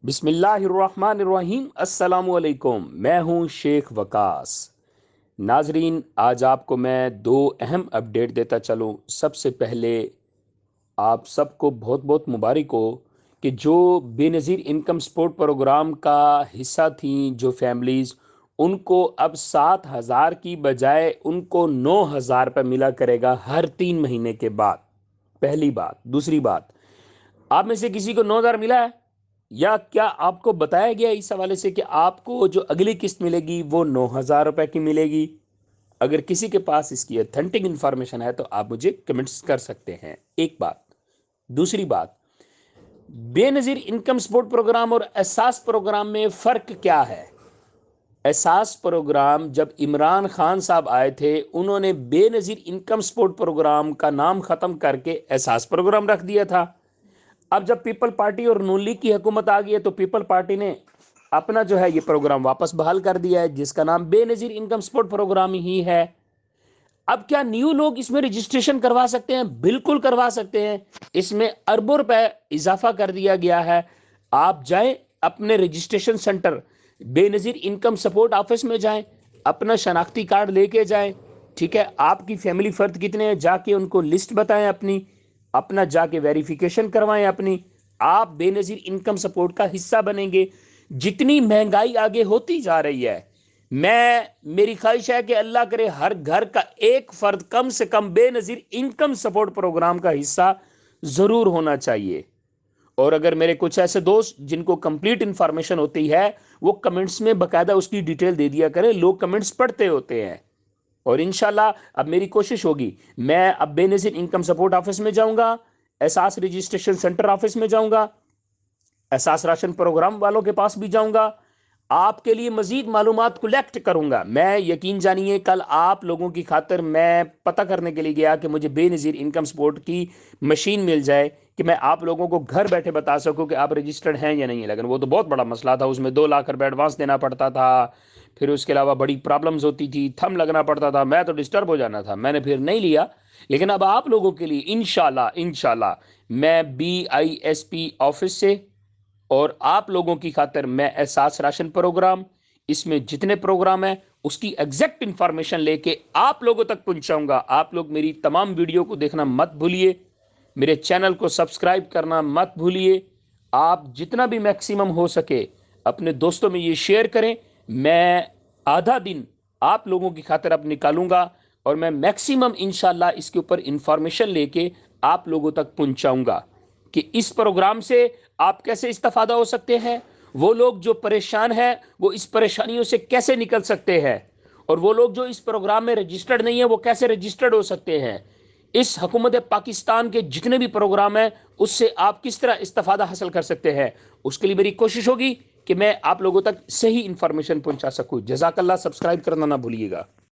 بسم اللہ الرحمن الرحیم۔ السلام علیکم، میں ہوں شیخ وقاص۔ ناظرین، آج آپ کو میں دو اہم اپڈیٹ دیتا چلوں۔ سب سے پہلے آپ سب کو بہت بہت مبارک ہو کہ جو بے نظیر انکم سپورٹ پروگرام کا حصہ تھیں جو فیملیز، ان کو اب 7,000 کی بجائے ان کو 9,000 روپے ملا کرے گا ہر 3 مہینے کے بعد۔ پہلی بات۔ دوسری بات، آپ میں سے کسی کو 9,000 ملا ہے یا کیا آپ کو بتایا گیا اس حوالے سے کہ آپ کو جو اگلی قسط ملے گی وہ 9,000 روپے کی ملے گی؟ اگر کسی کے پاس اس کی اتھینٹک انفارمیشن ہے تو آپ مجھے کمنٹس کر سکتے ہیں۔ ایک بات۔ دوسری بات، بے نظیر انکم سپورٹ پروگرام اور احساس پروگرام میں فرق کیا ہے؟ احساس پروگرام جب عمران خان صاحب آئے تھے، انہوں نے بے نظیر انکم سپورٹ پروگرام کا نام ختم کر کے احساس پروگرام رکھ دیا تھا۔ اب جب پیپل پارٹی اور نون لیگ کی حکومت آ گئی ہے تو پیپل پارٹی نے اپنا جو ہے یہ پروگرام واپس بحال کر دیا ہے، جس کا نام بے نظیر انکم سپورٹ پروگرام ہی ہے۔ اب کیا نیو لوگ اس میں رجسٹریشن کروا سکتے ہیں؟ بالکل کروا سکتے ہیں۔ اس میں اربوں روپے اضافہ کر دیا گیا ہے۔ آپ جائیں اپنے رجسٹریشن سینٹر بے نظیر انکم سپورٹ آفس میں جائیں، اپنا شناختی کارڈ لے کے جائیں، ٹھیک ہے؟ آپ کی فیملی فرد کتنے ہیں جا کے ان کو لسٹ بتائیں، اپنا جا کے ویریفیکیشن کروائیں اپنی۔ آپ بے نظیر انکم سپورٹ کا حصہ بنیں گے۔ جتنی مہنگائی آگے ہوتی جا رہی ہے، میری خواہش ہے کہ اللہ کرے ہر گھر کا ایک فرد کم سے کم بے نظیر انکم سپورٹ پروگرام کا حصہ ضرور ہونا چاہیے۔ اور اگر میرے کچھ ایسے دوست جن کو کمپلیٹ انفارمیشن ہوتی ہے، وہ کمنٹس میں باقاعدہ اس کی ڈیٹیل دے دیا کریں۔ لوگ کمنٹس پڑھتے ہوتے ہیں، اور انشاءاللہ اب میری کوشش ہوگی، میں اب بے نظیر انکم سپورٹ آفس میں جاؤں گا، احساس رجسٹریشن سینٹر آفس میں جاؤں گا، احساس راشن پروگرام والوں کے پاس بھی جاؤں گا، آپ کے لیے مزید معلومات کلیکٹ کروں گا۔ میں یقین جانیے کل آپ لوگوں کی خاطر میں پتہ کرنے کے لیے گیا کہ مجھے بے نظیر انکم سپورٹ کی مشین مل جائے کہ میں آپ لوگوں کو گھر بیٹھے بتا سکوں کہ آپ رجسٹرڈ ہیں یا نہیں ہیں۔ لیکن وہ تو بہت بڑا مسئلہ تھا، اس میں 2 لاکھ روپے ایڈوانس دینا پڑتا تھا، پھر اس کے علاوہ بڑی پرابلمز ہوتی تھی، تھم لگنا پڑتا تھا، میں تو ڈسٹرب ہو جانا تھا، میں نے پھر نہیں لیا۔ لیکن اب آپ لوگوں کے لیے انشاءاللہ میں BISP آفس سے اور آپ لوگوں کی خاطر میں احساس راشن پروگرام، اس میں جتنے پروگرام ہیں اس کی ایگزیکٹ انفارمیشن لے کے آپ لوگوں تک پہنچاؤں گا۔ آپ لوگ میری تمام ویڈیو کو دیکھنا مت بھولیے، میرے چینل کو سبسکرائب کرنا مت بھولیے۔ آپ جتنا بھی میکسیمم ہو سکے اپنے دوستوں میں یہ شیئر کریں۔ میں آدھا دن آپ لوگوں کی خاطر اب نکالوں گا اور میں میکسیمم انشاءاللہ اس کے اوپر انفارمیشن لے کے آپ لوگوں تک پہنچاؤں گا کہ اس پروگرام سے آپ کیسے استفادہ ہو سکتے ہیں، وہ لوگ جو پریشان ہیں وہ اس پریشانیوں سے کیسے نکل سکتے ہیں، اور وہ لوگ جو اس پروگرام میں رجسٹرڈ نہیں ہیں وہ کیسے رجسٹرڈ ہو سکتے ہیں۔ اس حکومت پاکستان کے جتنے بھی پروگرام ہیں اس سے آپ کس طرح استفادہ حاصل کر سکتے ہیں، اس کے لیے میری کوشش ہوگی کہ میں آپ لوگوں تک صحیح انفارمیشن پہنچا سکوں۔ جزاک اللہ، سبسکرائب کرنا نہ بھولیے گا۔